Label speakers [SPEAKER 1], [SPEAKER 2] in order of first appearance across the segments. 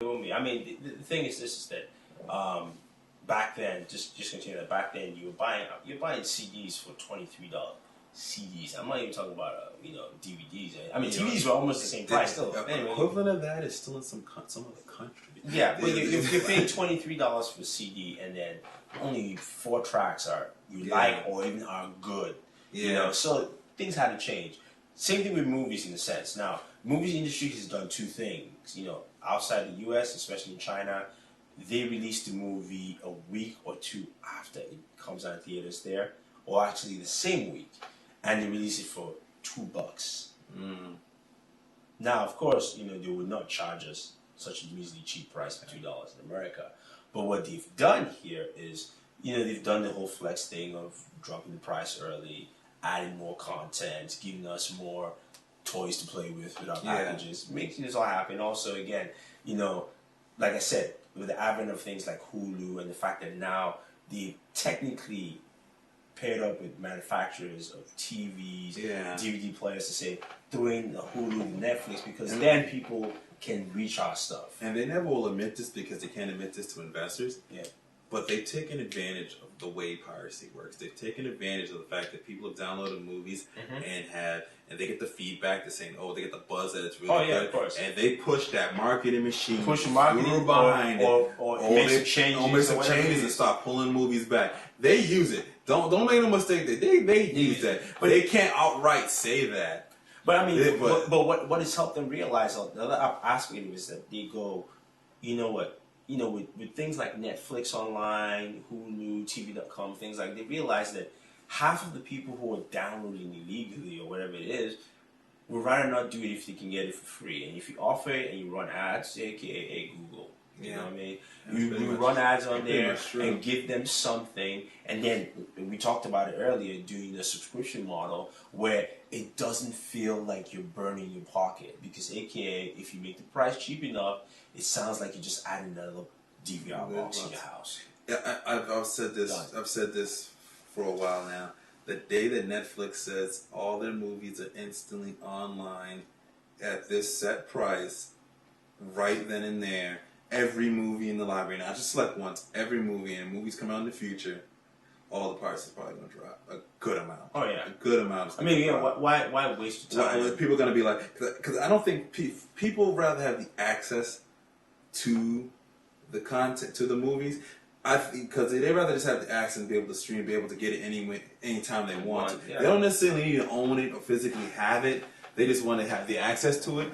[SPEAKER 1] I mean, the thing is this is that back then, just continue that. Back then, you're buying CDs for $23. CDs. I'm not even talking about DVDs. I mean, TVs were almost the same price still. Anyway,
[SPEAKER 2] equivalent of that is still in some other country.
[SPEAKER 1] Yeah, but you're paying $23 for a CD, and then only 4 tracks you like or even are good.
[SPEAKER 2] Yeah.
[SPEAKER 1] So things had to change. Same thing with movies in a sense. Now, movie industry has done 2 things. Outside the U.S., especially in China, they release the movie a week or 2 after it comes out in theaters there, or actually the same week, and they release it for $2. Now, of course, they would not charge us such a measly cheap price of $2 in America. But what they've done here is, they've done the whole flex thing of dropping the price early, adding more content, giving us more toys to play with our packages, making this all happen. Also, again, like I said, with the advent of things like Hulu and the fact that now they technically paired up with manufacturers of TVs, DVD players to say, throw in the Hulu and Netflix, because then people can reach our stuff.
[SPEAKER 2] And they never will admit this because they can't admit this to investors.
[SPEAKER 1] Yeah.
[SPEAKER 2] But they've taken advantage of the way piracy works. They've taken advantage of the fact that people have downloaded movies and they get the feedback that's saying, they get the buzz that it's really good.
[SPEAKER 1] Of course.
[SPEAKER 2] And they push that marketing machine.
[SPEAKER 1] Push the marketing
[SPEAKER 2] behind it.
[SPEAKER 1] Or make some changes.
[SPEAKER 2] And start pulling movies back. They use it. Don't make no mistake that they use that. But they can't outright say that.
[SPEAKER 1] But I mean, but what has helped them realize, the other aspect of it is that they go, you know what? With things like Netflix online, Hulu, TV.com, things like, they realize that half of the people who are downloading illegally or whatever it is would rather not do it if they can get it for free. And if you offer it and you run ads, aka Google, you know what I mean? You run ads on there and give them something, and then we talked about it earlier, doing the subscription model where it doesn't feel like you're burning your pocket, because aka if you make the price cheap enough, it sounds like you're just adding another DVR box in your house.
[SPEAKER 2] Yeah, I've said this. Done. I've said this for a while now. The day that Netflix says all their movies are instantly online at this set price, right then and there, every movie in the library, not just select ones, every movie, and movies come out in the future, all the prices are probably going to drop a good amount.
[SPEAKER 1] Oh yeah,
[SPEAKER 2] a good amount.
[SPEAKER 1] I mean, why waste your time?
[SPEAKER 2] People are going to be like, because I don't think people rather have the access to the content, to the movies. Because they rather just have the access and be able to stream, be able to get it anytime they want. They don't necessarily need to own it or physically have it. They just want to have the access to it,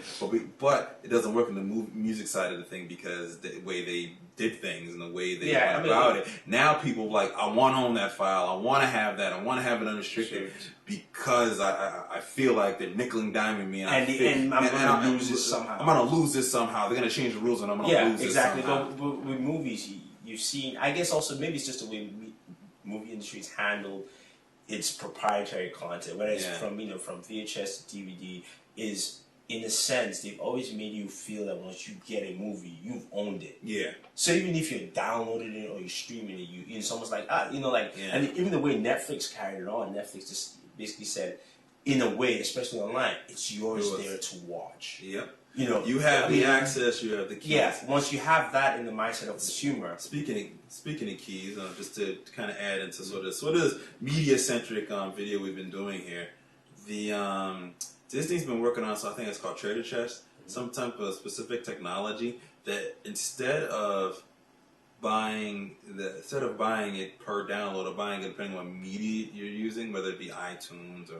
[SPEAKER 2] but it doesn't work in the music side of the thing, because the way they did things and the way they went about it. Now people like, I want to own that file. I want to have that. I want to have it unrestricted because I feel like they're nickel and diming me. And
[SPEAKER 1] I'm going to lose this somehow.
[SPEAKER 2] I'm going to lose this somehow. They're going to change the rules and I'm going to lose this somehow.
[SPEAKER 1] Yeah, exactly. But with movies, you've seen, I guess also maybe it's just the way movie industry's handled its proprietary content, whether it's from VHS to DVD, is in a sense they've always made you feel that once you get a movie, you've owned it.
[SPEAKER 2] Yeah.
[SPEAKER 1] So even if you're downloading it or you're streaming it, it's almost like and even the way Netflix carried it on, Netflix just basically said, in a way, especially online, it's yours there to watch.
[SPEAKER 2] Yep. You have the access, you have the keys.
[SPEAKER 1] Yeah, once you have that in the mindset of the consumer.
[SPEAKER 2] Speaking of keys, just to kind of add into sort of this media-centric video we've been doing here, the Disney's been working on, so I think it's called Trader Chest, some type of specific technology that instead of buying it per download or buying it depending on what media you're using, whether it be iTunes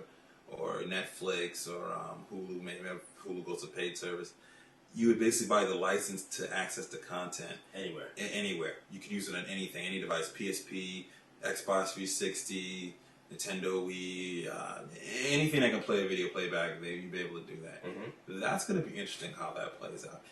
[SPEAKER 2] or Netflix or Hulu, maybe Hulu goes to paid service, you would basically buy the license to access the content
[SPEAKER 1] anywhere.
[SPEAKER 2] Anywhere. You could use it on anything, any device, PSP, Xbox 360, Nintendo Wii, anything that can play a video playback, you'd be able to do that. Mm-hmm. That's going to be interesting how that plays out.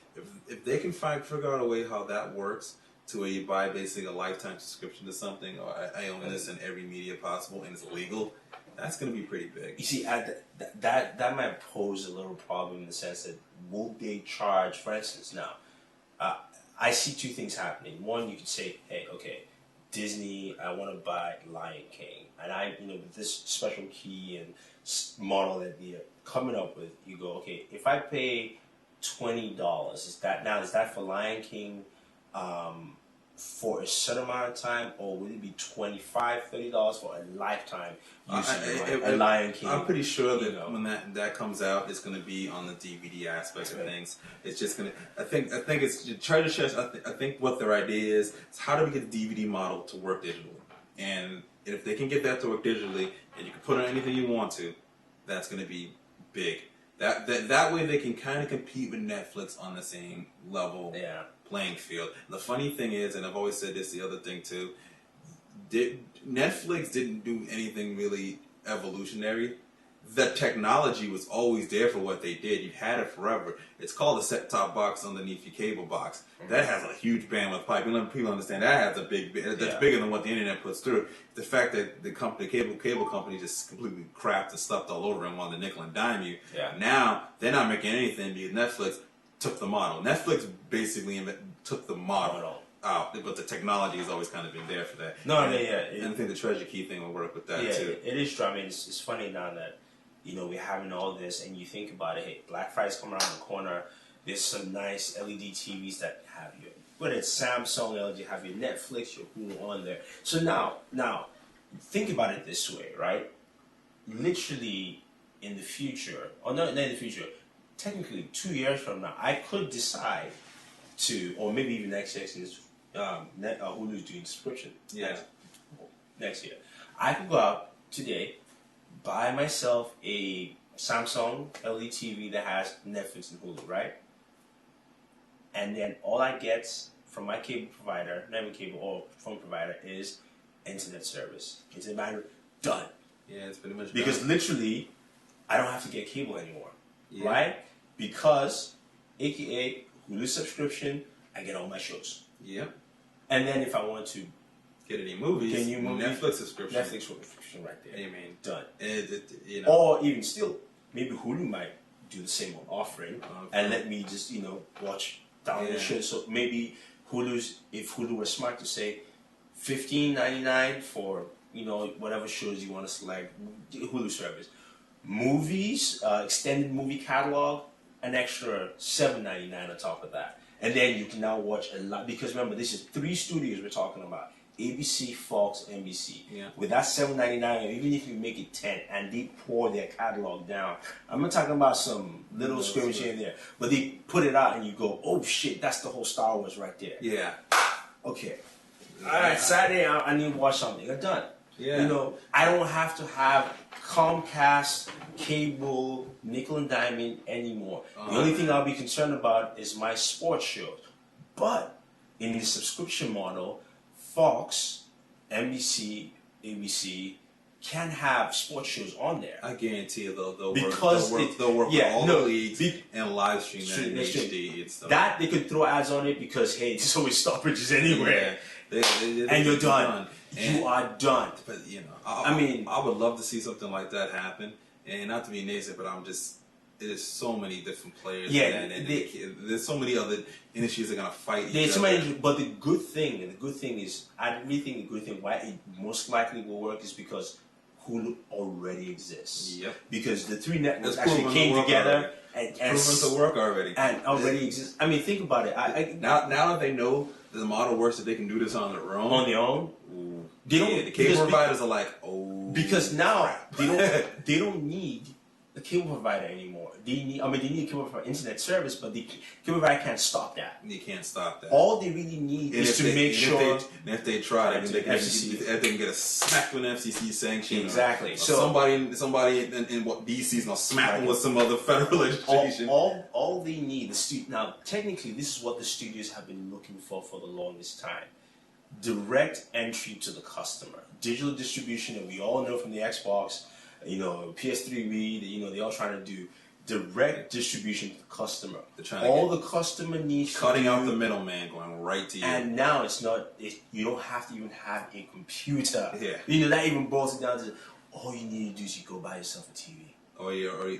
[SPEAKER 2] If they can figure out a way how that works, to where you buy basically a lifetime subscription to something, or I own this in every media possible and it's legal, that's going to be pretty big.
[SPEAKER 1] You see, that might pose a little problem in the sense that will they charge, for instance, now, I see 2 things happening. One, you could say, hey, okay, Disney, I want to buy Lion King, and with this special key and model that they're coming up with, you go, okay, if I pay $20. Is that for Lion King for a certain amount of time, or would it be $25-$30 for a lifetime using a Lion King?
[SPEAKER 2] I'm pretty sure that when that comes out, it's going to be on the DVD aspect of things. It's just going to. I think it's Treasure Chest. I think what their idea is how do we get the DVD model to work digitally, and if they can get that to work digitally, and you can put on anything you want to, that's going to be big. That way they can kind of compete with Netflix on the same level playing field. The funny thing is, and I've always said this, the other thing too, Netflix didn't do anything really evolutionary. The technology was always there for what they did. You had it forever. It's called a set-top box underneath your cable box. That has a huge bandwidth pipe. People understand that has a that's bigger than what the internet puts through. The fact that the cable company just completely crapped and stuffed all over and wanted to nickel and dime you. Now they're not making anything because Netflix took the model. Netflix basically took the model out, but the technology has always kind of been there for that. And I think the Treasure Key thing will work with that too.
[SPEAKER 1] It is true. I mean, it's funny now that we're having all this, and you think about it. Hey, Black Friday's coming around the corner. There's some nice LED TVs that have whether it's Samsung LED, have your Netflix, your Hulu on there. So now, think about it this way, right? Literally, in the future, or not in the future, technically 2 years from now, I could decide to, or maybe even next year, since Hulu's doing subscription next year, I could go out today, buy myself a Samsung LED TV that has Netflix and Hulu, right? And then all I get from my cable provider, not even cable or phone provider, is internet service. Internet battery, done.
[SPEAKER 2] Yeah, it's pretty much
[SPEAKER 1] because
[SPEAKER 2] done.
[SPEAKER 1] Literally, I don't have to get cable anymore, right? Because, aka Hulu subscription, I get all my shows.
[SPEAKER 2] Yep.
[SPEAKER 1] And then if I want to
[SPEAKER 2] get any movies, Netflix subscription.
[SPEAKER 1] Netflix subscription right there.
[SPEAKER 2] Amen.
[SPEAKER 1] Done.
[SPEAKER 2] You know.
[SPEAKER 1] Or even still, maybe Hulu might do the same offering and let me just watch download shows. So maybe if Hulu was smart to say $15.99 for whatever shows you want to select, Hulu service, movies, extended movie catalog, an extra $7.99 on top of that. And then you can now watch a lot, because remember, this is 3 studios we're talking about: ABC, Fox, NBC.
[SPEAKER 2] Yeah.
[SPEAKER 1] With that $7.99, even if you make it $10, and they pour their catalog down, I'm not talking about some little scrimmage here and there, but they put it out and you go, oh shit, that's the whole Star Wars right there.
[SPEAKER 2] Yeah.
[SPEAKER 1] Okay. All right, Saturday I need to watch something. I'm done. Yeah. I don't have to have Comcast, cable, nickel and diamond anymore. The only thing I'll be concerned about is my sports shows. But in the subscription model, Fox, NBC, ABC can have sports shows on there.
[SPEAKER 2] I guarantee you they'll work with all the leagues and live stream that in HD and stuff.
[SPEAKER 1] That they could throw ads on it because, hey, there's always stoppages anywhere. And you're done. You are done.
[SPEAKER 2] But I would love to see something like that happen. And not to be naysay, but there's so many different players. Yeah, and there's so many other industries that are gonna fight each other.
[SPEAKER 1] But the good thing is, I really think the good thing why it most likely will work is because Hulu already exists.
[SPEAKER 2] Yep.
[SPEAKER 1] Because the 3 networks actually came together and
[SPEAKER 2] proven to work already.
[SPEAKER 1] And already exists. I mean, think about it.
[SPEAKER 2] Now that they know the model works, that they can do this on their own.
[SPEAKER 1] On their own.
[SPEAKER 2] The cable providers are like,
[SPEAKER 1] because now they don't need the cable provider anymore. They need a cable provider internet service, but the cable provider can't stop that.
[SPEAKER 2] They can't stop that.
[SPEAKER 1] All they really need is to make sure.
[SPEAKER 2] If they try, they can get a smack with an FCC sanction.
[SPEAKER 1] Exactly.
[SPEAKER 2] So somebody in DC is gonna smack them with some other federal legislation.
[SPEAKER 1] All they need now. Technically, this is what the studios have been looking for the longest time. Direct entry to the customer, digital distribution that we all know from the Xbox, PS3 Wii, they're all trying to do direct distribution to the customer. The customer needs
[SPEAKER 2] cutting out the middleman, going right to you.
[SPEAKER 1] And now you don't have to even have a computer.
[SPEAKER 2] Yeah.
[SPEAKER 1] That even boils it down to all you need to do is you go buy yourself a TV.
[SPEAKER 2] Or